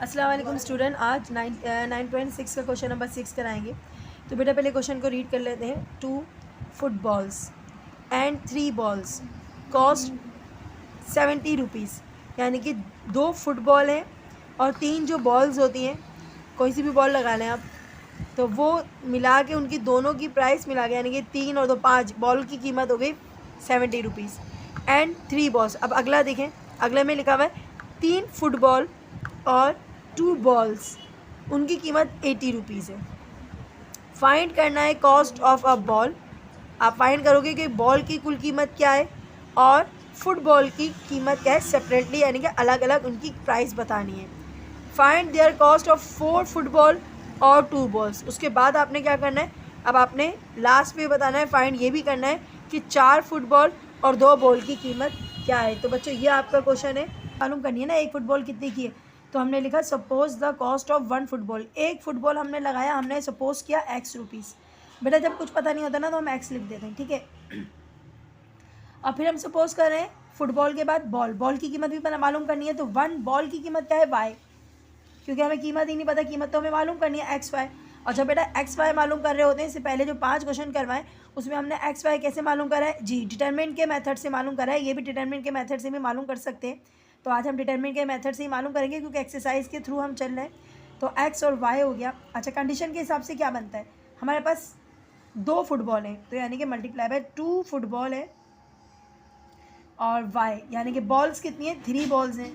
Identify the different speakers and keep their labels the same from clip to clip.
Speaker 1: अस्सलाम वालेकुम स्टूडेंट, आज 9.6 का क्वेश्चन नंबर 6 कराएंगे। तो बेटा पहले क्वेश्चन को रीड कर लेते हैं। 2 footballs and 3 balls cost 70 rupees, यानी कि 2 फुटबॉल हैं और 3 जो बॉल्स होती हैं, कोई सी भी बॉल लगा लें आप, तो वो मिला के उनकी दोनों की प्राइस मिला के, यानी कि 3 और 2 5 बॉल की कीमत हो गई 70 रुपीज़ एंड 3 बॉल्स। अब अगला देखें, अगले में लिखा हुआ है 3 फुटबॉल और 2 बॉल्स, उनकी कीमत 80 रुपीज़ है। फाइंड करना है कॉस्ट ऑफ अ बॉल। आप फाइंड करोगे कि बॉल की कुल कीमत क्या है और फुटबॉल की कीमत क्या है सेपरेटली, यानी कि अलग अलग उनकी प्राइस बतानी है। Find there cost of 4 football और 2 बॉल्स। उसके बाद आपने क्या करना है, अब आपने लास्ट में बताना है, फाइंड ये भी करना है कि 4 फुटबॉल और 2 बॉल की कीमत क्या है। तो बच्चों ये आपका क्वेश्चन है, मालूम करनी है ना एक फुटबॉल कितने की है। तो हमने लिखा suppose the cost of 1 football. एक फुटबॉल हमने लगाया, हमने सपोज किया x रुपीज़। बेटा जब कुछ पता नहीं होता ना तो हम x लिख देते हैं, ठीक है। और फिर हम सपोज कर रहे हैं फुटबॉल के बाद बॉल, बॉल की कीमत भी मालूम करनी है। तो 1 बॉल की कीमत क्या है y, क्योंकि हमें कीमत ही नहीं पता, कीमत तो हमें मालूम करनी है x y। और जब बेटा x y मालूम कर रहे होते हैं, इससे पहले जो 5 क्वेश्चन करवाएं उसमें हमने x y कैसे मालूम करा है जी, डिटरमिनेंट के मेथड से मालूम करा है। ये भी डिटरमिनेंट के मेथड से भी मालूम कर सकते हैं। तो आज हम डिटरमिनेंट के मेथड से ही मालूम करेंगे, क्योंकि एक्सरसाइज के थ्रू हम चल रहे हैं। तो x और y हो गया। अच्छा, कंडीशन के हिसाब से क्या बनता है, हमारे पास 2 फुटबॉल हैं, तो यानी कि मल्टीप्लाई बाय 2 फुटबॉल है और y, यानी कि बॉल्स कितनी है, 3 बॉल्स हैं।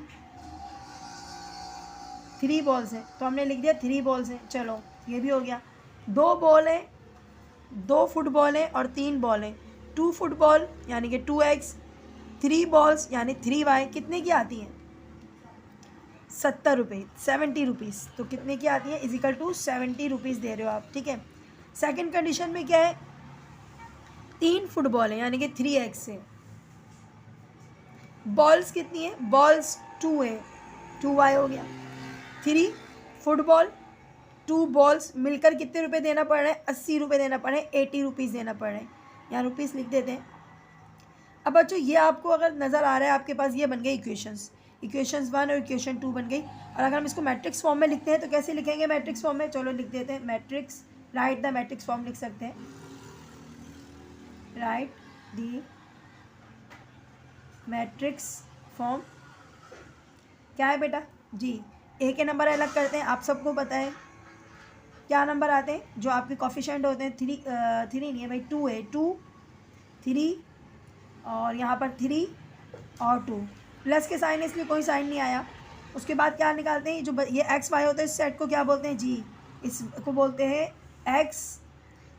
Speaker 1: 3 बॉल्स हैं तो हमने लिख दिया 3 बॉल्स हैं। चलो ये भी हो गया। 2 बॉल है, 2 फुटबॉल है और 3 बॉल है। 2 फुटबॉल यानी कि 2x, 3 बॉल्स यानी 3y, कितने की आती हैं 70 रुपये, 70 रुपीज़। तो कितने की आती है इजिकल टू 70 रुपीज़ दे रहे हो आप, ठीक है। सेकंड कंडीशन में क्या है, 3 फुटबॉल है यानी कि 3x है। बॉल्स कितनी है, बॉल्स 2 है, 2y हो गया। 3 फुटबॉल 2 बॉल्स मिलकर कितने रुपए देना पड़ रहा है, 80 रुपये देना पड़ रहा है, 80 रुपीज़ देना पड़ रहा है। यहाँ रुपीज़ लिख देते हैं। अब बच्चों ये आपको अगर नज़र आ रहा है आपके पास, ये बन गई इक्वेशंस 1 और इक्वेशन 2 बन गई। और अगर हम इसको मैट्रिक्स फॉर्म में लिखते हैं तो कैसे लिखेंगे मैट्रिक्स फॉर्म में, चलो लिख देते हैं matrix, right the matrix form लिख सकते हैं, राइट दी मैट्रिक्स फॉर्म। क्या है बेटा जी, ए के नंबर अलग करते हैं, आप सबको पता है क्या नंबर आते हैं जो आपके कॉफिशेंट होते हैं। 3 नहीं है भाई, 2 है, 2 3 और यहाँ पर 3 और 2, प्लस के साइन है इसलिए कोई साइन नहीं आया। उसके बाद क्या निकालते हैं, जो ये एक्स वाई होता है इस सेट को क्या बोलते हैं जी, इसको बोलते हैं एक्स,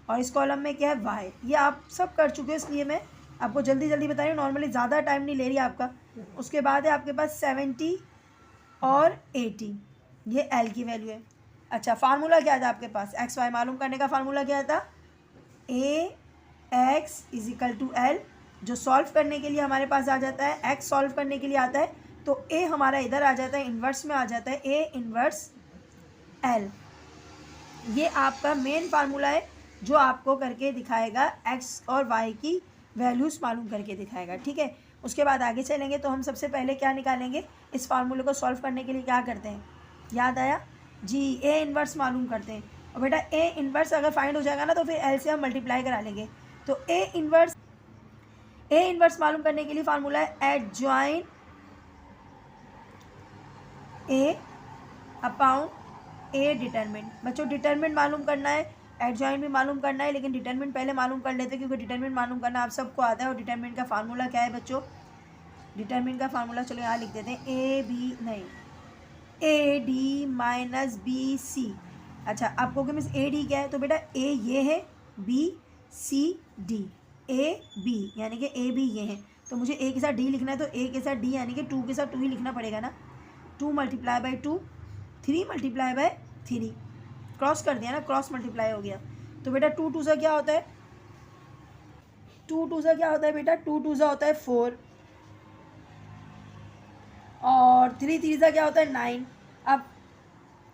Speaker 1: और इस कॉलम में क्या है वाई। ये आप सब कर चुके हो इसलिए मैं आपको जल्दी जल्दी बता रही हूँ, नॉर्मली ज़्यादा टाइम नहीं ले रही आपका। उसके बाद है आपके पास 70 और 80, ये एल की वैल्यू है। अच्छा, फार्मूला क्या था आपके पास, एक्स वाई मालूम करने का फार्मूला क्या था, A X is equal to L, जो सॉल्व करने के लिए हमारे पास आ जाता है, एक्स सॉल्व करने के लिए आता है तो ए हमारा इधर आ जाता है, इन्वर्स में आ जाता है, ए इन्वर्स एल। ये आपका मेन फार्मूला है जो आपको करके दिखाएगा एक्स और वाई की वैल्यूज़ मालूम करके दिखाएगा, ठीक है। उसके बाद आगे चलेंगे तो हम सबसे पहले क्या निकालेंगे, इस फार्मूले को सॉल्व करने के लिए क्या करते हैं, याद आया जी, ए इन्वर्स मालूम करते हैं। और बेटा ए इन्वर्स अगर फाइंड हो जाएगा ना तो फिर एल से हम मल्टीप्लाई करा लेंगे। तो ए इन्वर्स मालूम करने के लिए फार्मूला है एडजॉइन ए अपॉन ए डिटरमिनेंट। बच्चों डिटरमिनेंट मालूम करना है, एडजॉइन भी मालूम करना है, लेकिन डिटरमिनेंट पहले मालूम कर लेते हैं क्योंकि डिटरमिनेंट मालूम करना आप सबको आता है। और डिटरमिनेंट का फार्मूला क्या है बच्चों, डिटरमिनेंट का फार्मूला चलो यहाँ लिख देते हैं, ए बी नहीं, A D minus B C. अच्छा, आपको कि मिस ए डी क्या है, तो बेटा ए ये है, B C D, A B यानी कि ए बी ये है। तो मुझे ए के साथ डी लिखना है तो ए के साथ डी यानी कि 2 के साथ 2 ही लिखना पड़ेगा ना। 2 multiply by 2, 3 multiply by 3, cross कर दिया ना, क्रॉस मल्टीप्लाई हो गया। तो बेटा 2 2 सा क्या होता है, 2 2 सा क्या होता है बेटा, 2 2 सा होता है 4 और 3 3 सा क्या होता है 9। अब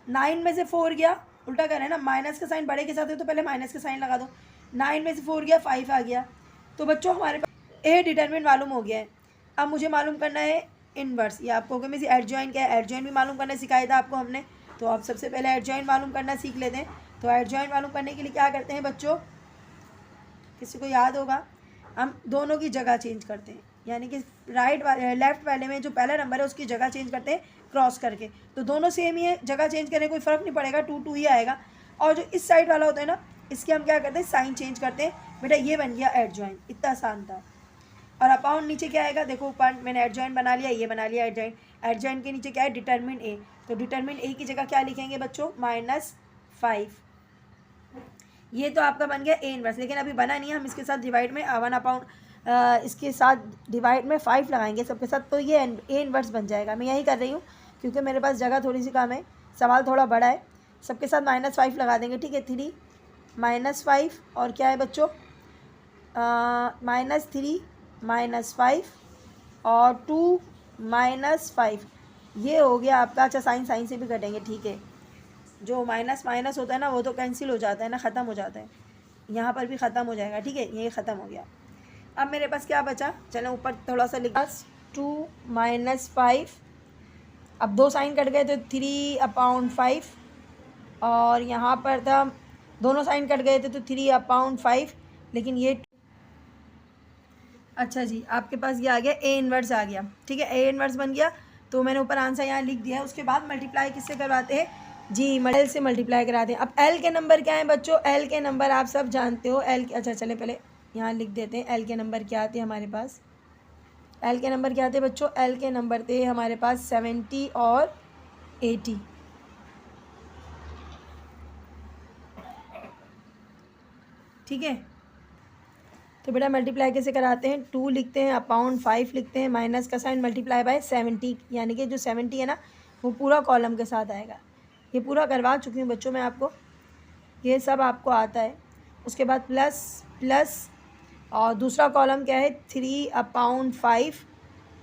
Speaker 1: 9 में से 4 गया, उल्टा कर रहे हैं ना, माइनस का साइन बड़े के साथ है तो पहले माइनस का साइन लगा दो। 9 में से 4 गया, 5 आ गया। तो बच्चों हमारे पास ए डिटरमिनेंट मालूम हो गया है। अब मुझे मालूम करना है इनवर्स। ये आपको मिस एडजॉइन क्या है, एडजॉइन भी मालूम करना सिखाया था आपको हमने, तो आप सबसे पहले एडजॉइन मालूम करना सीख लेते हैं। तो एडजॉइन मालूम करने के लिए क्या करते हैं बच्चों, किसी को याद होगा, हम दोनों की जगह चेंज करते हैं, यानी कि लेफ्ट वाले में जो पहला नंबर है उसकी जगह चेंज करते हैं क्रॉस करके। तो दोनों सेम ही है, जगह चेंज करने कोई फ़र्क नहीं पड़ेगा, 2 2 ही आएगा। और जो इस साइड वाला होता है ना, इसके हम क्या करते हैं, साइन चेंज करते हैं। बेटा ये बन गया एडजॉइन, इतना आसान था। और अपाउंड नीचे क्या आएगा, देखो ऊपर मैंने एडजॉइन बना लिया, ये बना लिया एडजॉइन। एडजॉइन के नीचे क्या है, डिटरमिन ए। तो डिटरमिन ए की जगह क्या लिखेंगे बच्चों, -5। ये तो आपका बन गया ए इनवर्स, लेकिन अभी बना नहीं है, हम इसके साथ डिवाइड में 1 अपाउंड इसके साथ डिवाइड में 5 लगाएंगे सबके साथ, तो ये ए इनवर्स बन जाएगा। मैं यही कर रही हूँ क्योंकि मेरे पास जगह थोड़ी सी कम है, सवाल थोड़ा बड़ा है। सबके साथ -5 लगा देंगे, ठीक है। 3 -5 और क्या है बच्चों, -3 -5 और 2 -5, ये हो गया आपका। अच्छा साइन साइन से भी कटेंगे, ठीक है। जो माइनस माइनस होता है ना वो तो कैंसिल हो जाता है ना, ख़त्म हो जाता है, यहाँ पर भी ख़त्म हो जाएगा, ठीक है। ये ख़त्म हो गया। अब मेरे पास क्या बचा, चलो ऊपर थोड़ा सा लिखा, 2 -5। अब 2 साइन कट गए तो 3/5, और यहाँ पर था दोनों साइन कट गए थे तो 3/5, लेकिन ये अच्छा जी आपके पास ये आ गया, ए इनवर्स आ गया, ठीक है। ए इनवर्स बन गया, तो मैंने ऊपर आंसर यहाँ लिख दिया है। उसके बाद मल्टीप्लाई किससे करवाते हैं जी, एल से मल्टीप्लाई कराते हैं। अब एल के नंबर क्या है बच्चों, एल के नंबर आप सब जानते हो। एल अच्छा चले पहले यहाँ लिख देते हैं, एल के नंबर क्या आते हैं हमारे पास। एल के नंबर क्या थे बच्चों, एल के नंबर थे हमारे पास 70 और 80, ठीक है। तो बेटा मल्टीप्लाई कैसे कराते हैं, 2 लिखते हैं अपॉन 5 लिखते हैं, माइनस का साइन, मल्टीप्लाई बाय 70, यानी कि जो 70 है ना वो पूरा कॉलम के साथ आएगा। ये पूरा करवा चुकी हूँ बच्चों मैं आपको, ये सब आपको आता है। उसके बाद प्लस प्लस, और दूसरा कॉलम क्या है, 3/5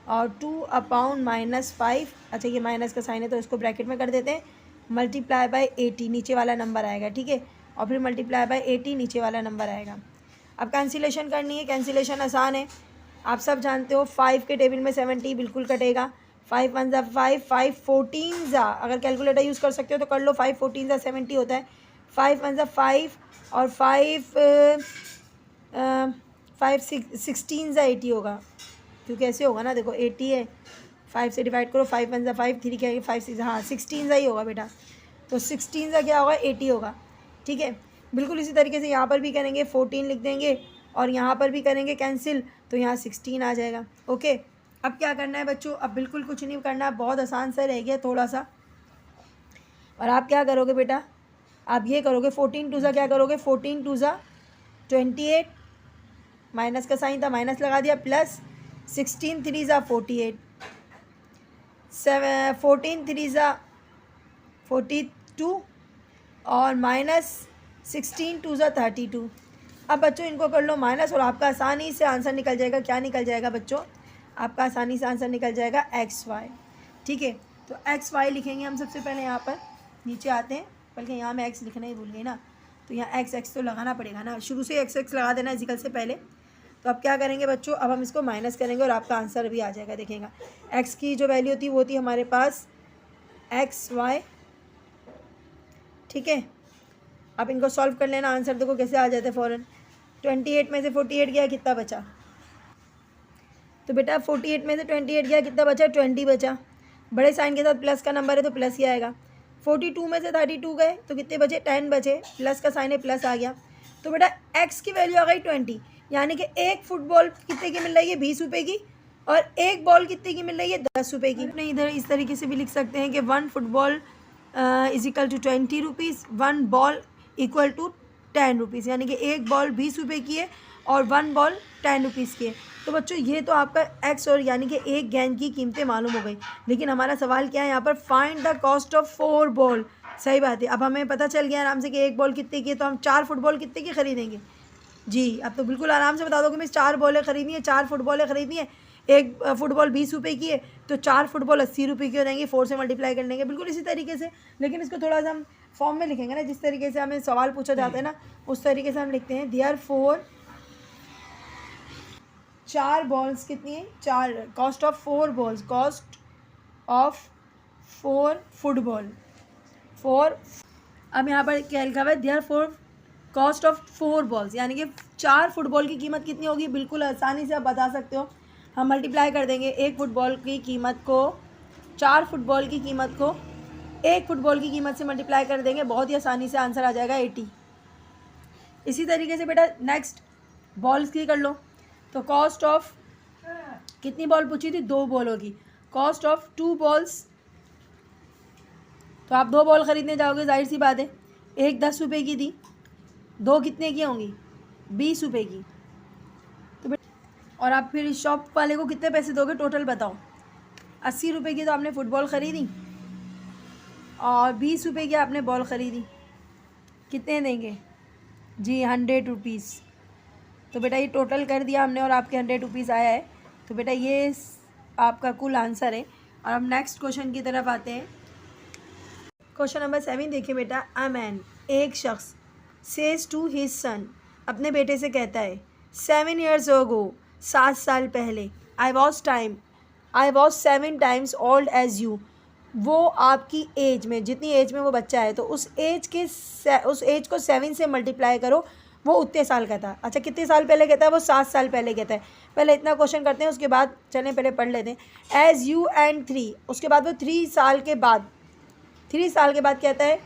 Speaker 1: और 2/-5। अच्छा ये माइनस का साइन है तो इसको ब्रैकेट में कर देते हैं, मल्टीप्लाई बाय 80 नीचे वाला नंबर आएगा, ठीक है। और फिर मल्टीप्लाई बाय 80 नीचे वाला नंबर आएगा। अब कैंसिलेशन करनी है, कैंसिलेशन आसान है, आप सब जानते हो। 5 के टेबल में 70 बिल्कुल कटेगा, 5 1 5, 5 14 अगर कैलकुलेटर यूज़ कर सकते हो तो कर लो, 5 14 70 होता है। 5 1 5 और 5 16 80 होगा, क्योंकि ऐसे होगा ना, देखो 80 है, 5 से डिवाइड करो, 5 1 5, 3 क्या है 5 6, हाँ 16 ही होगा बेटा। तो 16 क्या होगा, 80 होगा, ठीक है। बिल्कुल इसी तरीके से यहाँ पर भी करेंगे, 14 लिख देंगे, और यहाँ पर भी करेंगे कैंसिल, तो यहाँ 16 आ जाएगा, ओके। अब क्या करना है बच्चों, अब बिल्कुल कुछ नहीं करना, बहुत आसान सा रह गया थोड़ा सा। और आप क्या करोगे बेटा, आप ये करोगे, 14 2 क्या करोगे, 14 2 28, माइनस का साइन था माइनस लगा दिया, प्लस 16 3 48, 14 3 42, और माइनस 16 2 32। अब बच्चों इनको कर लो माइनस, और आपका आसानी से आंसर निकल जाएगा। क्या निकल जाएगा बच्चों, आपका आसानी से आंसर निकल जाएगा XY, ठीक है। तो XY लिखेंगे हम सबसे पहले, यहाँ पर नीचे आते हैं, बल्कि यहाँ मैं X लिखना ही भूल गई ना, तो यहाँ X तो लगाना पड़ेगा ना, शुरू से X लगा देना इजिकल से पहले। तो अब क्या करेंगे बच्चों, अब हम इसको माइनस करेंगे और आपका आंसर भी आ जाएगा, देखेगा। X की जो वैल्यू थी वो थी हमारे पास XY, ठीक है। अब इनको सॉल्व कर लेना, आंसर देखो कैसे आ जाते फ़ौरन। 28 में से 48 गया, कितना बचा, तो बेटा 48 में से 28 गया, कितना बचा, 20 बचा। बड़े साइन के साथ प्लस का नंबर है तो प्लस ही आएगा। 42 में से 32 गए तो कितने बचे, 10 बचे, प्लस का साइन है प्लस आ गया। तो बेटा एक्स की वैल्यू आ गई 20, यानी कि एक फुटबॉल कितने की मिल रही है, 20 रुपये की, और एक बॉल कितने की मिल रही है, 10 रुपये की। अपने इधर इस तरीके से भी लिख सकते हैं कि 1 football is equal to 20 rupees, 1 ball equal to 10 rupees, यानी कि एक बॉल 20 रुपये की है और 1 बॉल 10 रुपीज़ की है। तो बच्चों ये तो आपका एक्स और यानी कि एक गेंद की कीमतें मालूम हो गई, लेकिन हमारा सवाल क्या है यहाँ पर, find the cost of 4 ball. सही बात है, अब हमें पता चल गया आराम से कि एक बॉल कितने की है, तो हम 4 फुटबॉल कितने की खरीदेंगे जी। अब तो बिल्कुल आराम से बता दो कि मैं 4 बॉलें खरीदनी है, 4 फुटबॉलें खरीदनी है, एक फुटबॉल 20 रुपये की है तो 4 फुटबॉल 80 रुपये की हो जाएंगी, 4 से मल्टीप्लाई कर लेंगे, बिल्कुल इसी तरीके से। लेकिन इसको थोड़ा सा हम फॉर्म में लिखेंगे ना, जिस तरीके से हमें सवाल पूछा जाता है ना उस तरीके से हम लिखते हैं। देयरफॉर 4 बॉल्स कितनी है, 4, cost of 4 balls, cost of 4 football, 4, अब यहाँ पर क्या लिखा हुआ है, देयर 4 कॉस्ट ऑफ 4 बॉल्स, यानी कि 4 फुटबॉल की कीमत कितनी होगी, बिल्कुल आसानी से आप बता सकते हो। हम मल्टीप्लाई कर देंगे एक फुटबॉल की कीमत को 4 फुटबॉल की कीमत को 1 फुटबॉल की कीमत से मल्टीप्लाई कर देंगे, बहुत ही आसानी से आंसर आ जाएगा 80। इसी तरीके से बेटा नेक्स्ट बॉल्स की कर लो, तो कॉस्ट ऑफ कितनी बॉल पूछी थी, 2 बॉलों की, कॉस्ट ऑफ 2 बॉल्स, तो आप 2 बॉल ख़रीदने जाओगे, जाहिर सी बात है, एक 10 रुपये की थी, 2 कितने की होंगी, 20 रुपये की, तो और आप फिर इस शॉप वाले को कितने पैसे दोगे, टोटल बताओ। 80 रुपये की तो आपने फ़ुटबॉल ख़रीदी और 20 रुपये की आपने बॉल ख़रीदी, कितने देंगे जी, 100 रुपीज़। तो बेटा ये टोटल कर दिया हमने और आपके 100 रुपीज़ आया है, तो बेटा ये आपका कुल आंसर है। और अब नेक्स्ट क्वेश्चन की तरफ आते हैं। क्वेश्चन नंबर 7 देखिए बेटा, अ मैन, एक शख्स, सेज टू हिज सन, अपने बेटे से कहता है, 7 years ago, 7 साल पहले, I was 7 times old as you, वो आपकी एज में, जितनी एज में वो बच्चा है, तो उस एज को 7 से मल्टीप्लाई करो, वो उतने साल का था। अच्छा कितने साल पहले कहता है, वो 7 साल पहले कहता है। पहले इतना क्वेश्चन करते हैं, उसके बाद चलें पहले पढ़ लेते हैं। एज यू एंड 3, उसके बाद वो 3 साल के बाद कहता है,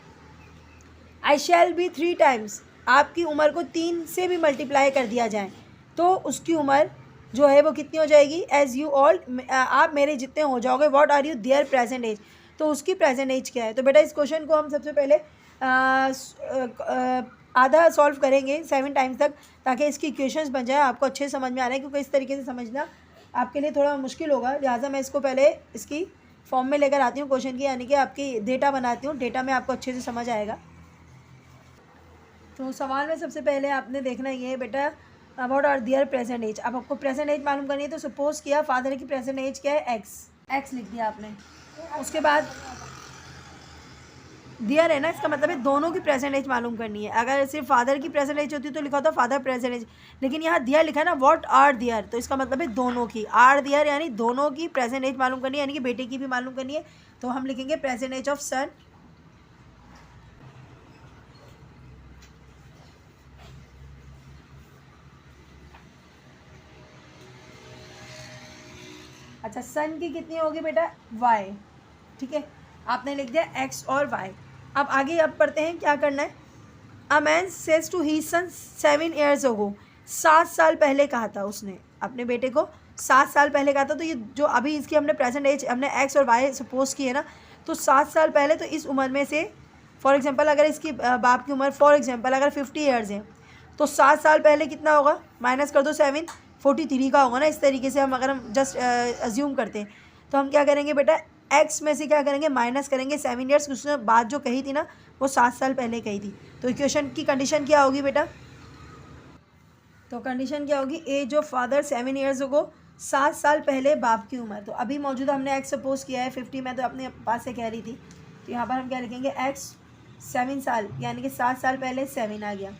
Speaker 1: आई शैल बी 3 times, आपकी उम्र को 3 से भी मल्टीप्लाई कर दिया जाए तो उसकी उम्र जो है वो कितनी हो जाएगी, एज यू ऑल, आप मेरे जितने हो जाओगे, what are you there present age, तो उसकी प्रेजेंट एज क्या है। तो बेटा इस क्वेश्चन को हम सबसे पहले आधा सॉल्व करेंगे 7 times तक, ताकि इसकी इक्वेशंस बन जाए, आपको अच्छे समझ में आ रहा है, क्योंकि इस तरीके से समझना आपके लिए थोड़ा मुश्किल होगा, लिहाजा मैं इसको पहले इसकी फॉर्म में लेकर आती हूँ क्वेश्चन की, यानी कि आपकी डेटा बनाती हूँ, डेटा में आपको अच्छे से समझ आएगा। तो सवाल में सबसे पहले आपने देखना ये है बेटा, about are their present age. अब आपको प्रेजेंट एज मालूम करनी है, तो सपोज किया फादर की प्रेजेंट एज क्या है, एक्स लिख दिया आपने, उसके बाद दियर है ना, इसका मतलब है दोनों की प्रेजेंट एज मालूम करनी है। अगर सिर्फ फादर की प्रेजेंट एज होती तो लिखा होता फादर प्रेजेंट एज, लेकिन यहाँ दियर लिखा है ना, व्हाट आर दियर, तो इसका मतलब है दोनों की, आर दियर यानी दोनों की प्रेजेंट एज मालूम करनी है, यानी कि बेटे की भी मालूम करनी है, तो हम लिखेंगे प्रेजेंट एज ऑफ सन। अच्छा सन की कितनी होगी बेटा, वाई, ठीक है, आपने लिख दिया एक्स और वाई। अब आगे अब पढ़ते हैं क्या करना है। A man says to he son 7 years ago, 7 साल पहले कहा था उसने अपने बेटे को, 7 साल पहले कहा था, तो ये जो अभी इसकी हमने प्रेजेंट एज हमने एक्स और वाई सपोज की है ना, तो 7 साल पहले, तो इस उम्र में से फॉर एग्जांपल अगर इसकी बाप की उम्र फॉर एग्जांपल अगर 50 years है, तो 7 साल पहले कितना होगा, माइनस कर दो 7, 43 का होगा ना। इस तरीके से अगर हम जस्ट अज्यूम करते हैं, तो हम क्या करेंगे बेटा, एक्स में से क्या करेंगे, माइनस करेंगे 7 years, उसने बात जो कही थी ना वो 7 साल पहले कही थी, तो इक्वेशन की कंडीशन क्या होगी बेटा, तो कंडीशन क्या होगी, age of father 7 years ago, 7 साल पहले बाप की उम्र, तो अभी मौजूदा हमने एक्स सपोज किया है 50, मैं तो अपने पास से कह रही थी, तो यहाँ पर हम क्या लिखेंगे, एक्स 7 साल, यानी कि 7 साल पहले 7 आ गया।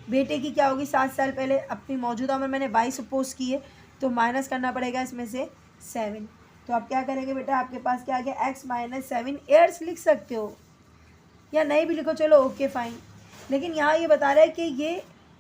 Speaker 1: बेटे की क्या होगी, 7 साल पहले अपनी मौजूदा उम्र मैंने वाई सपोज की है, तो माइनस करना पड़ेगा इसमें से 7, तो आप क्या करेंगे बेटा, आपके पास क्या आ गया, एक्स माइनस 7 years लिख सकते हो या नहीं भी लिखो, चलो ओके फाइन, लेकिन यहाँ ये बता रहा है कि ये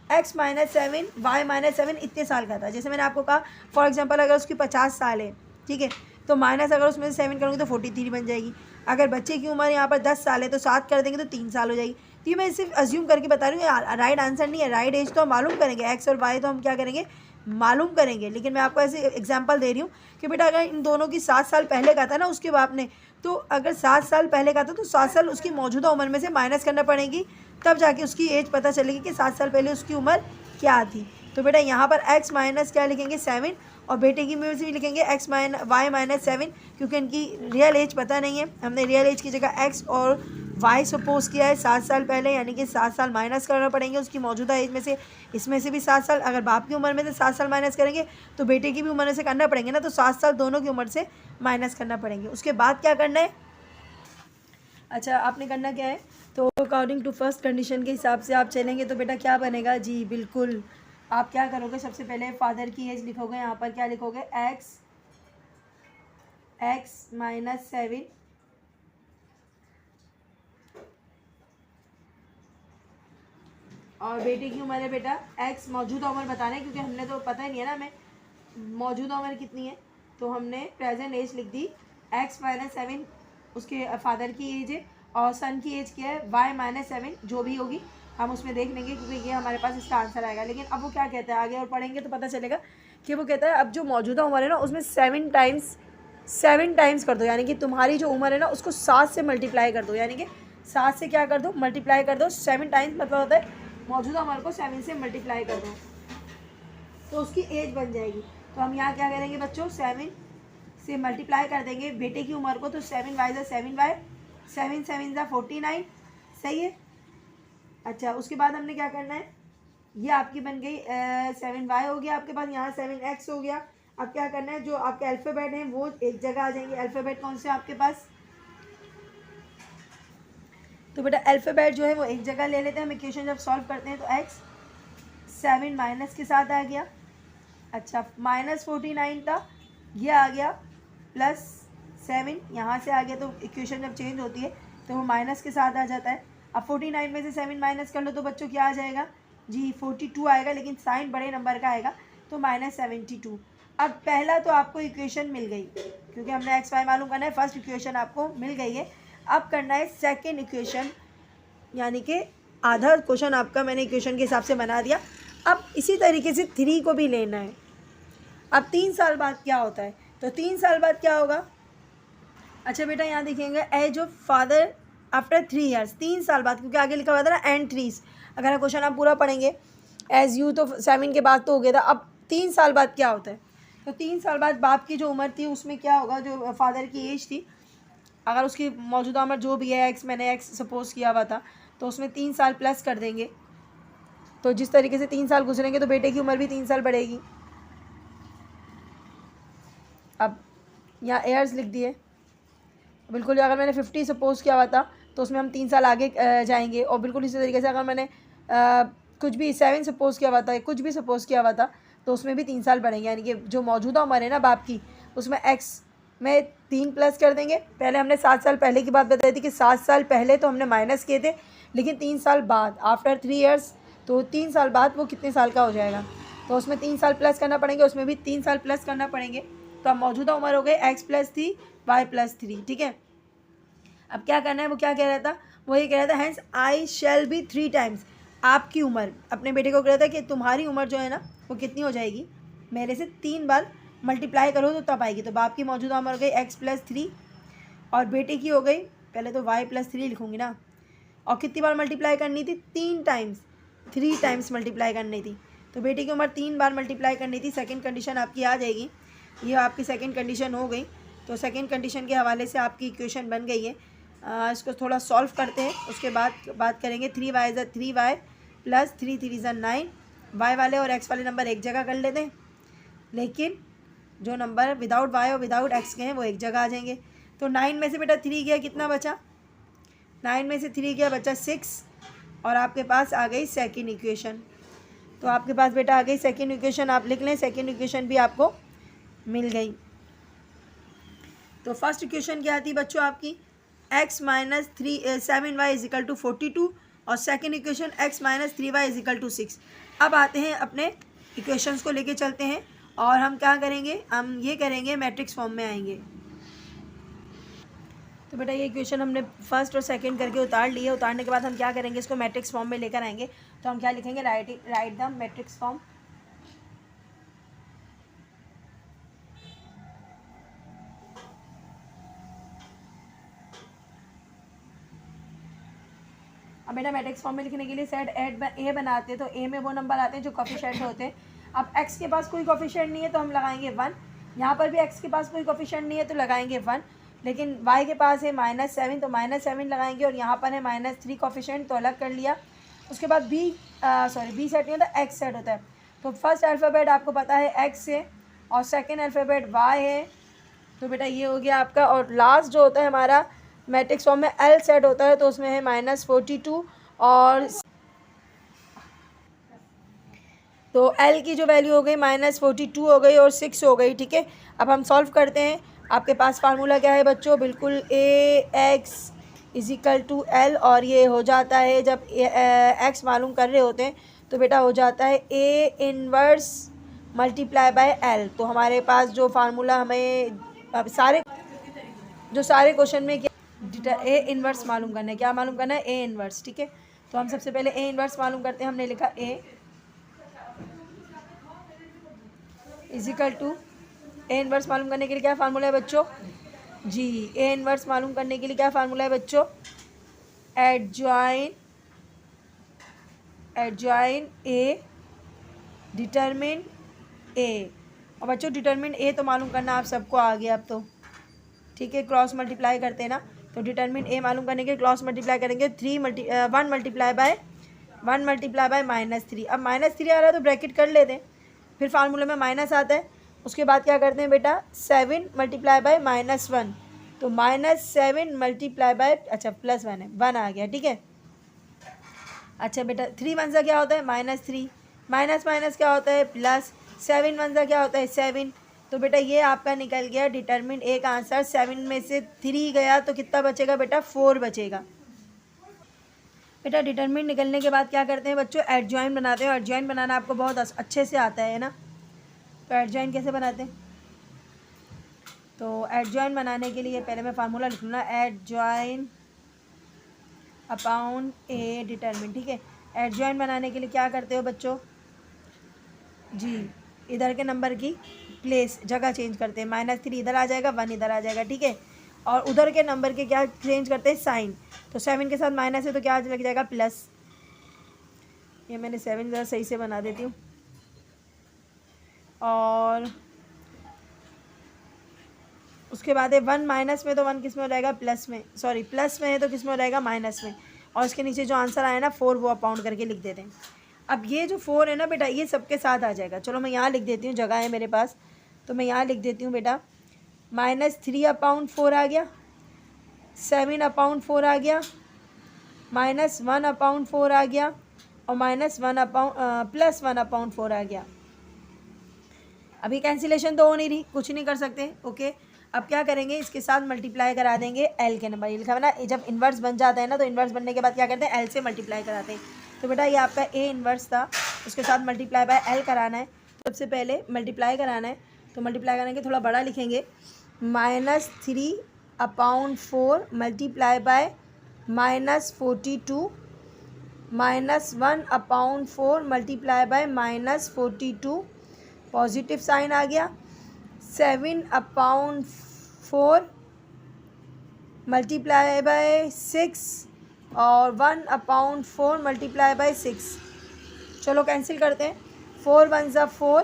Speaker 1: एक्स माइनस 7 वाई माइनस 7 इतने साल का था। जैसे मैंने आपको कहा फॉर एग्जांपल अगर उसकी 50 साल है, ठीक है, तो माइनस अगर उसमें से 7 करूँगी तो 43 बन जाएगी। अगर बच्चे की उम्र यहाँ पर 10 साल है तो 7 कर देंगे तो 3 साल हो जाएगी। तो ये मैं सिर्फ अज्यूम करके बता रही हूँ, राइट आंसर नहीं है, राइट एज तो हम मालूम करेंगे, एक्स और वाई तो हम क्या करेंगे, मालूम करेंगे, लेकिन मैं आपको ऐसे एग्जांपल दे रही हूँ कि बेटा अगर इन दोनों की 7 साल पहले का था ना उसके बाप ने, तो अगर 7 साल पहले का था तो 7 साल उसकी मौजूदा उम्र में से माइनस करना पड़ेगी, तब जाके उसकी एज पता चलेगी कि 7 साल पहले उसकी उम्र क्या थी। तो बेटा यहाँ पर x माइनस क्या लिखेंगे 7, और बेटे की में भी लिखेंगे x वाई माइनस 7, क्योंकि इनकी रियल एज पता नहीं है, हमने रियल एज की जगह x और y सपोज किया है 7 साल पहले, यानी कि 7 साल माइनस करना पड़ेंगे उसकी मौजूदा एज में से, इसमें से भी 7 साल, अगर बाप की उम्र में से 7 साल माइनस करेंगे तो बेटे की भी उम्र से करना पड़ेंगे ना, तो 7 साल दोनों की उम्र से माइनस करना पड़ेंगे। उसके बाद क्या करना है, अच्छा आपने करना क्या है, तो अकॉर्डिंग टू फर्स्ट कंडीशन के हिसाब से आप चलेंगे तो बेटा क्या बनेगा जी, बिल्कुल आप क्या करोगे, सबसे पहले फादर की एज लिखोगे, यहाँ पर क्या लिखोगे, x माइनस 7 और बेटे की उम्र है बेटा x, मौजूदा उम्र बताना है क्योंकि हमने तो पता ही नहीं है ना हमें मौजूदा उम्र कितनी है, तो हमने प्रेजेंट एज लिख दी x माइनस 7 उसके फादर की एज है, और सन की एज क्या है y माइनस 7, जो भी होगी हम उसमें देख लेंगे क्योंकि ये हमारे पास इसका आंसर आएगा। लेकिन अब वो क्या कहता है, आगे और पढ़ेंगे तो पता चलेगा कि वो कहता है अब जो मौजूदा उम्र है ना उसमें 7 टाइम्स कर दो, यानी कि तुम्हारी जो उम्र है ना उसको 7 से मल्टीप्लाई कर दो, यानी कि 7 से क्या कर दो, मल्टीप्लाई कर दो। 7 टाइम्स मतलब होता है मौजूदा उम्र को 7 से मल्टीप्लाई कर दो तो उसकी एज बन जाएगी। तो हम यहाँ क्या करेंगे बच्चों, 7 से मल्टीप्लाई कर देंगे बेटे की उम्र को, तो 7 y 7y, 7 7 49, सही है। अच्छा, उसके बाद हमने क्या करना है, ये आपकी बन गई 7y हो गया आपके पास, यहाँ 7x हो गया। अब क्या करना है, जो आपके अल्फ़ाबेट हैं वो एक जगह आ जाएंगे। अल्फ़ाबेट कौन से आपके पास, तो बेटा अल्फ़ाबेट जो है वो एक जगह ले लेते हैं। हम इक्वेशन जब सॉल्व करते हैं तो x 7 माइनस के साथ आ गया, अच्छा माइनस 49 था, ये आ गया प्लस 7 यहाँ से आ गया, तो इक्वेशन जब चेंज होती है तो वो माइनस के साथ आ जाता है। अब 49 में से 7 माइनस कर लो तो बच्चों क्या आ जाएगा जी, 42 आएगा, लेकिन साइन बड़े नंबर का आएगा तो -72। अब पहला तो आपको इक्वेशन मिल गई क्योंकि हमने x y मालूम करना है, फर्स्ट इक्वेशन आपको मिल गई है। अब करना है सेकेंड इक्वेशन, यानी कि आधा क्वेश्चन आपका मैंने इक्वेशन के हिसाब से बना दिया। अब इसी तरीके से 3 को भी लेना है। अब 3 साल बाद क्या होता है, तो 3 साल बाद क्या होगा, अच्छा बेटा यहाँ देखेंगे age of father after 3 years, 3 साल बाद, क्योंकि आगे लिखा हुआ था ना एंड 3, अगर क्वेश्चन आप पूरा पढ़ेंगे एज यू तो 7 के बाद तो हो गया था। अब 3 साल बाद क्या होता है, तो 3 साल बाद बाप की जो उम्र थी उसमें क्या होगा, जो फादर की एज थी, अगर उसकी मौजूदा उम्र जो भी है x, मैंने x सपोज किया हुआ था, तो उसमें 3 साल प्लस कर देंगे। तो जिस तरीके से 3 साल गुजरेंगे तो बेटे की उम्र भी 3 साल बढ़ेगी। अब यहाँ एयर्स लिख दिए, बिल्कुल अगर मैंने 50 सपोज किया हुआ था तो उसमें हम 3 साल आगे जाएंगे, और बिल्कुल इसी तरीके से अगर मैंने कुछ भी 7 सपोज किया हुआ था, कुछ भी सपोज किया हुआ था तो उसमें भी 3 साल बढ़ेंगे, यानी कि जो मौजूदा उम्र है ना बाप की उसमें x में 3 प्लस कर देंगे। पहले हमने 7 साल पहले की बात बताई थी कि 7 साल पहले तो हमने माइनस किए थे, लेकिन 3 साल बाद आफ्टर 3 ईयर्स, तो 3 साल बाद वो कितने साल का हो जाएगा, तो उसमें 3 साल प्लस करना पड़ेंगे, उसमें भी 3 साल प्लस करना पड़ेंगे। तो अब मौजूदा उम्र हो गई x + 3 y + 3, ठीक है। अब क्या करना है, वो क्या कह रहा था, वो ये कह रहा था hence I shall be 3 times, आपकी उम्र, अपने बेटे को कह रहा था कि तुम्हारी उम्र जो है ना वो कितनी हो जाएगी, मेरे से 3 बार मल्टीप्लाई करो तो तब आएगी। तो बाप की मौजूदा उम्र हो गई x + 3 और बेटे की हो गई, पहले तो y + 3 लिखूँगी ना, और कितनी बार मल्टीप्लाई करनी थी, 3 टाइम्स मल्टीप्लाई करनी थी। तो बेटे की उम्र 3 बार मल्टीप्लाई करनी थी। सेकंड कंडीशन आपकी आ जाएगी, ये आपकी सेकंड कंडीशन हो गई। तो सेकंड कंडीशन के हवाले से आपकी इक्वेशन बन गई है। इसको थोड़ा सॉल्व करते हैं, उसके बाद बात करेंगे। 3y + 3y + 3 3 = 9, y वाले और x वाले नंबर एक जगह कर लेते हैं, लेकिन जो नंबर विदाउट y और विदाउट x के हैं वो एक जगह आ जाएंगे। तो 9 में से बेटा 3 गया, कितना बचा, 9 में से 3 गया, बचा 6, और आपके पास आ गई सेकेंड इक्वेशन। तो आपके पास बेटा आ गई सेकेंड इक्वेशन, आप लिख लें, सेकेंड इक्वेशन भी आपको मिल गई। तो फर्स्ट इक्वेशन क्या थी बच्चों आपकी, x - 7y = 42, और सेकेंड इक्वेशन x - 3y = 6। अब आते हैं अपने इक्वेशंस को लेके चलते हैं, और हम क्या करेंगे, हम ये करेंगे मैट्रिक्स फॉर्म में आएंगे। तो बेटा ये इक्वेशन हमने फर्स्ट और सेकंड करके उतार लिए, उतारने के बाद हम क्या करेंगे, इसको मैट्रिक्स फॉर्म में लेकर आएंगे। तो हम क्या लिखेंगे, राइट द मैट्रिक्स फॉर्म। अब बेटा मैट्रिक्स फॉर्म में लिखने के लिए सेट ए बनाते हैं, तो ए में वो नंबर आते हैं जो कोफिशिएंट होते हैं। अब x के पास कोई कोफिशिएंट नहीं है तो हम लगाएंगे 1, यहाँ पर भी x के पास कोई कोफिशिएंट नहीं है तो लगाएंगे 1, लेकिन y के पास है -7 तो -7 लगाएंगे, और यहाँ पर है -3 कोफिशिएंट तो अलग कर लिया। उसके बाद बी सेट नहीं होता, x सेट होता है। तो फर्स्ट अल्फ़ाबेट आपको पता है x है, और सेकेंड अल्फ़ाबेट y है, तो बेटा ये हो गया आपका। और लास्ट जो होता है हमारा मैट्रिक्स फॉर्म में L सेट होता है, तो उसमें है -42, और तो एल की जो वैल्यू हो गई -42 हो गई और 6 हो गई, ठीक है। अब हम सॉल्व करते हैं। आपके पास फार्मूला क्या है बच्चों, बिल्कुल AX = L, और ये हो जाता है जब X मालूम कर रहे होते हैं तो बेटा हो जाता है A inverse multiply by L। तो हमारे पास जो फार्मूला हमें सारे क्वेश्चन में क्या A इनवर्स मालूम करना है, क्या मालूम करना है, A इनवर्स, ठीक है। तो हम सबसे पहले A इनवर्स मालूम करते हैं। हमने लिखा A इनवर्स मालूम करने के लिए क्या फार्मूला है बच्चों जी, A इनवर्स मालूम करने के लिए क्या फार्मूला है बच्चों, एडजॉइन A डिटरमिन A। और बच्चों डिटरमिन A तो मालूम करना आप सबको आ गया अब तो, ठीक है। क्रॉस मल्टीप्लाई करते हैं ना, तो डिटरमिन A मालूम करने के क्रॉस मल्टीप्लाई करेंगे 1 मल्टीप्लाई बाय -3। अब -3 आ रहा है तो ब्रैकेट कर लेते हैं, फिर फार्मूले में माइनस आता है। उसके बाद क्या करते हैं बेटा, 7 मल्टीप्लाई बाय -1, तो -7 मल्टीप्लाई बाय, अच्छा +1 है, 1 आ गया, ठीक है। अच्छा बेटा 3 1 सा क्या होता है -3, माइनस क्या होता है प्लस, 7 1 सा क्या होता है 7। तो बेटा ये आपका निकल गया डिटरमिन A का आंसर। 7 में से 3 गया तो कितना बचेगा बेटा, 4 बचेगा। बेटा डिटरमिन निकलने के बाद क्या करते हैं बच्चों, एडजॉइन बनाते हैं। एडजॉइन बनाना आपको बहुत अच्छे से आता है ना, तो एडजॉइन कैसे बनाते हैं, तो एडजॉइन बनाने के लिए पहले मैं फार्मूला लिख लूँगा, एडजॉइन अपॉन A डिटरमिन, ठीक है। एडजॉइन बनाने के लिए क्या करते हो बच्चों जी, इधर के नंबर की प्लेस जगह चेंज करते हैं, -3 इधर आ जाएगा, 1 इधर आ जाएगा, ठीक है। और उधर के नंबर के क्या चेंज करते हैं, साइन। तो 7 के साथ माइनस है तो क्या लग जाएगा, प्लस। ये मैंने 7 ज़रा सही से बना देती हूँ। और उसके बाद है 1 माइनस में, तो 1 किस में हो जाएगा, प्लस में, सॉरी प्लस में है तो किस में हो जाएगा, माइनस में। और उसके नीचे जो आंसर आया ना 4, वो अपाउंड करके लिख देते हैं। अब ये जो 4 है ना बेटा, ये सबके साथ आ जाएगा। चलो मैं यहाँ लिख देती हूँ, जगह है मेरे पास, तो मैं यहाँ लिख देती हूँ बेटा, -3/4 आ गया, 7/4 आ गया, -1/4 आ गया, और +1/4 आ गया। अभी कैंसिलेशन तो हो नहीं रही, कुछ नहीं कर सकते, ओके। अब क्या करेंगे, इसके साथ मल्टीप्लाई करा देंगे एल के नंबर। ये लिखा है ना, जब इन्वर्स बन जाता है ना, तो इन्वर्स बनने के बाद क्या करते हैं, एल से मल्टीप्लाई कराते हैं। तो बेटा ये आपका A इन्वर्स था, उसके साथ मल्टीप्लाई बाय एल कराना है। सबसे पहले मल्टीप्लाई कराना है, तो मल्टीप्लाई कराने के थोड़ा बड़ा लिखेंगे, -3/4 multiply by -42 -1/4 multiply by -42, positive sign आ गया। 7/4 मल्टीप्लाई बाय 6 और 1/4 मल्टीप्लाई बाय 6। चलो कैंसिल करते हैं, 4 1 ज़ा 4,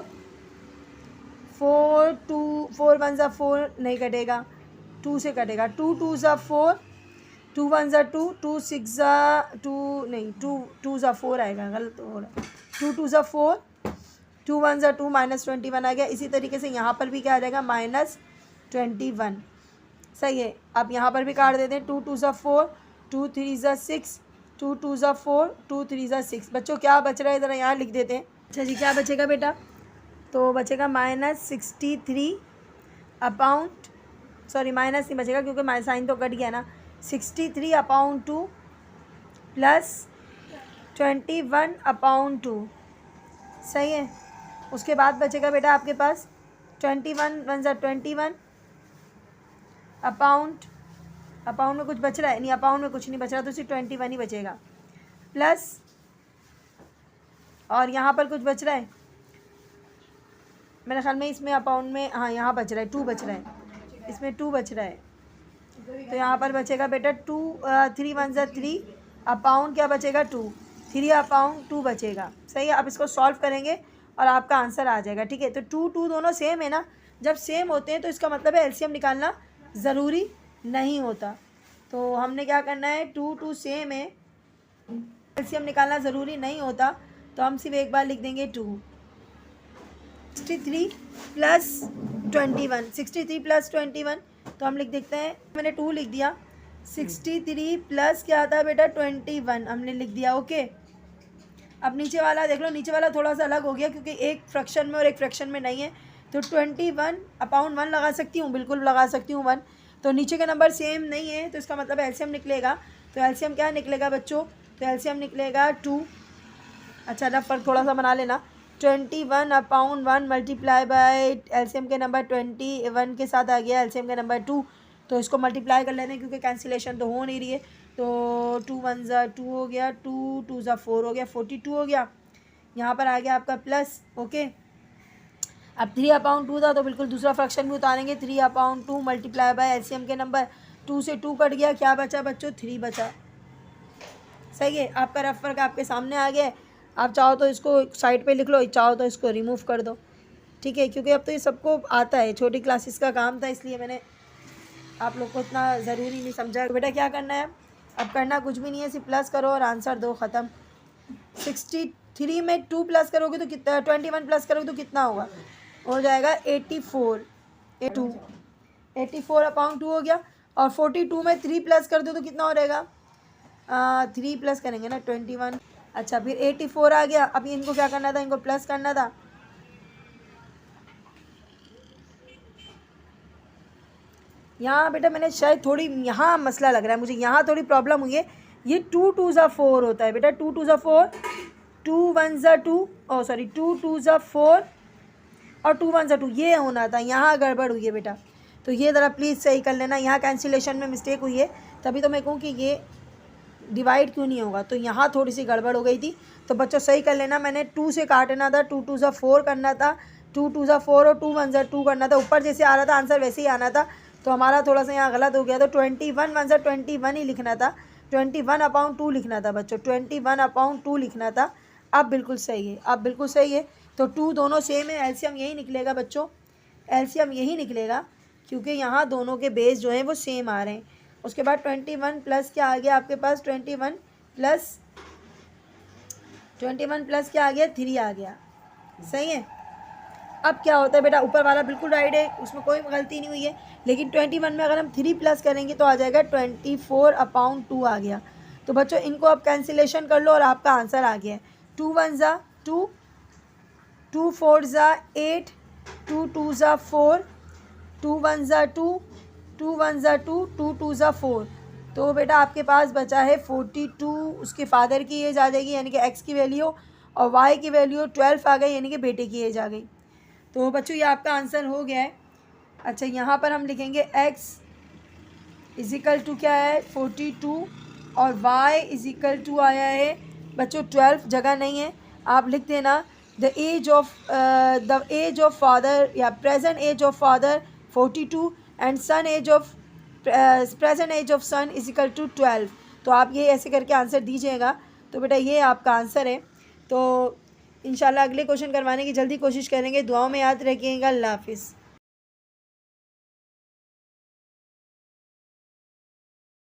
Speaker 1: 4 1 ज़ा 4 नहीं कटेगा, 2 से कटेगा, 2 2 ज़ा 4, 2 1 ज़ा 2, 2 6 ज़ा 2 नहीं, 2 ज़ा 4 आएगा, गलत हो रहा है, 2 2 ज़ा 4, 2 1 ज़ा 2, -21 आ गया। इसी तरीके से यहाँ पर भी क्या आ जाएगा, -21, सही है। अब यहाँ पर भी काट देते हैं, 2 2 ज़ा 4, 2 3 ज़ा 6, 2 2 ज़ा 4, 2 3 ज़ा 6। बच्चों क्या बच रहा है, ज़रा यहाँ लिख देते हैं। अच्छा जी, क्या बचेगा बेटा, तो बचेगा -63 अपॉन, सॉरी माइनस नहीं बचेगा क्योंकि साइन तो कट गया ना, 63/2 + 21/2, सही है। उसके बाद बचेगा बेटा आपके पास 21 1 ज़ा 21 अपाउंड में कुछ बच रहा है नहीं, अपाउंड में कुछ नहीं बच रहा, तो सिर्फ 21 ही बचेगा, प्लस, और यहाँ पर कुछ बच रहा है मेरे ख्याल में, इसमें अपाउंड में, हाँ यहाँ बच रहा है 2 बच रहा है, इसमें 2 बच रहा है, तो यहाँ पर बचेगा बेटा 2 3 1 ज़ा 3 अपाउंड क्या बचेगा 2, 3/2 बचेगा, सही है। अब इसको सॉल्व करेंगे और आपका आंसर आ जाएगा, ठीक है। तो 2 2 दोनों सेम है ना, जब सेम होते हैं तो इसका मतलब है एलसीएम निकालना ज़रूरी नहीं होता। तो हमने क्या करना है, 2 2 सेम है, एलसीएम निकालना ज़रूरी नहीं होता, तो हम सिर्फ एक बार लिख देंगे 2, 63 + 21, 63 + 21, तो हम लिख देते हैं, मैंने 2 लिख दिया, 63 प्लस क्या आता है बेटा 21 हमने लिख दिया, ओके। अब नीचे वाला देख लो, नीचे वाला थोड़ा सा अलग हो गया क्योंकि एक फ्रैक्शन में और एक फ्रैक्शन में नहीं है। तो 21/1 लगा सकती हूँ, बिल्कुल लगा सकती हूँ 1। तो नीचे के नंबर सेम नहीं है तो इसका मतलब एलसीएम निकलेगा। तो एलसीएम क्या निकलेगा बच्चों? तो एलसीएम निकलेगा 2। अच्छा रफ फर्क थोड़ा सा बना लेना। 21/1 मल्टीप्लाई बाय एलसीएम के नंबर 21 के साथ आ गया एलसीएम के नंबर 2। तो इसको मल्टीप्लाई कर लेते हैं क्योंकि कैंसिलेशन तो हो नहीं रही है। तो 2 1 2 हो गया, 2 2 4 हो गया, 42 हो गया। यहाँ पर आ गया आपका प्लस। ओके, अब 3/2 था तो बिल्कुल दूसरा फ्रैक्शन भी उतारेंगे। 3/2 मल्टीप्लाई बाय एलसीएम के नंबर 2 से 2 कट गया, क्या बचा बच्चों? 3 बचा। सही है, आपका रफ फर्क आपके सामने आ गया है। आप चाहो तो इसको साइड पे लिख लो, चाहो तो इसको रिमूव कर दो, ठीक है, क्योंकि अब तो ये सबको आता है, छोटी क्लासेस का काम था इसलिए मैंने आप लोग को इतना ज़रूरी नहीं समझा। तो बेटा क्या करना है, अब करना कुछ भी नहीं है, सिर्फ प्लस करो और आंसर दो, ख़त्म। 63 में 2 प्लस करोगे तो कितना, 21 प्लस करोगे तो कितना होगा? हो जाएगा 84। 84/2 हो गया। और 42 में 3 प्लस कर दो तो कितना हो जाएगा? 3 प्लस करेंगे ना 21। अच्छा फिर 84 आ गया। अब इनको क्या करना था? इनको प्लस करना था। यहाँ बेटा मैंने शायद थोड़ी यहाँ मसला लग रहा है मुझे, यहाँ थोड़ी प्रॉब्लम हुई है। ये 2 2 4 होता है बेटा, 2 2 4, 2 1 2, ओ सॉरी 2 2 4 और 2 1 2, ये होना था। यहाँ गड़बड़ हुई है बेटा, तो ये ज़रा प्लीज़ सही कर लेना। यहाँ कैंसिलेशन में मिस्टेक हुई है, तभी तो मैं कहूँ कि ये डिवाइड क्यों नहीं होगा, तो यहाँ थोड़ी सी गड़बड़ हो गई थी। तो बच्चों सही कर लेना, मैंने 2 से काटना था, 2 2 4 करना था, 2 2 4 और 2 1 2 करना था। ऊपर जैसे आ रहा था आंसर वैसे ही आना था, तो हमारा थोड़ा सा यहाँ गलत हो गया। तो 21 1 21 ही लिखना था, 21/2 लिखना था बच्चों, 21/2 लिखना था। अब बिल्कुल सही है, अब बिल्कुल सही है। तो 2 दोनों सेम है, एलसीएम यही निकलेगा बच्चों, एलसीएम यही निकलेगा क्योंकि यहाँ दोनों के बेस जो हैं वो सेम आ रहे हैं। उसके बाद 21 प्लस क्या आ गया आपके पास? 21 प्लस क्या आ गया? 3 आ गया। सही है। अब क्या होता है बेटा, ऊपर वाला बिल्कुल राइट है, उसमें कोई गलती नहीं हुई है, लेकिन 21 में अगर हम 3 प्लस करेंगे तो आ जाएगा 24/2 आ गया। तो बच्चों इनको अब कैंसिलेशन कर लो और आपका आंसर आ गया है। 2 1 2, 2 4 8, 2 2 4, 2 1 2, 2 1 2, 2 2 4। तो बेटा आपके पास बचा है 42। उसके फादर की एज आ जाएगी यानी कि एक्स की वैल्यू, और वाई की वैल्यू 12 आ गई यानी कि बेटे की एज आ गई। तो बच्चों ये आपका आंसर हो गया है। अच्छा यहाँ पर हम लिखेंगे x इजिकल टू क्या है? 42, और y इजिकल टू आया है बच्चों 12, जगह नहीं है आप लिख देना द एज ऑफ फादर या present age of father 42 and son age of present age of son is equal to 12। तो आप ये ऐसे करके आंसर दीजिएगा। तो बेटा ये आपका आंसर है। तो इंशाल्लाह अगले क्वेश्चन करवाने की जल्दी कोशिश करेंगे। दुआओं में याद रखिएगा। अल्लाह हाफिज़।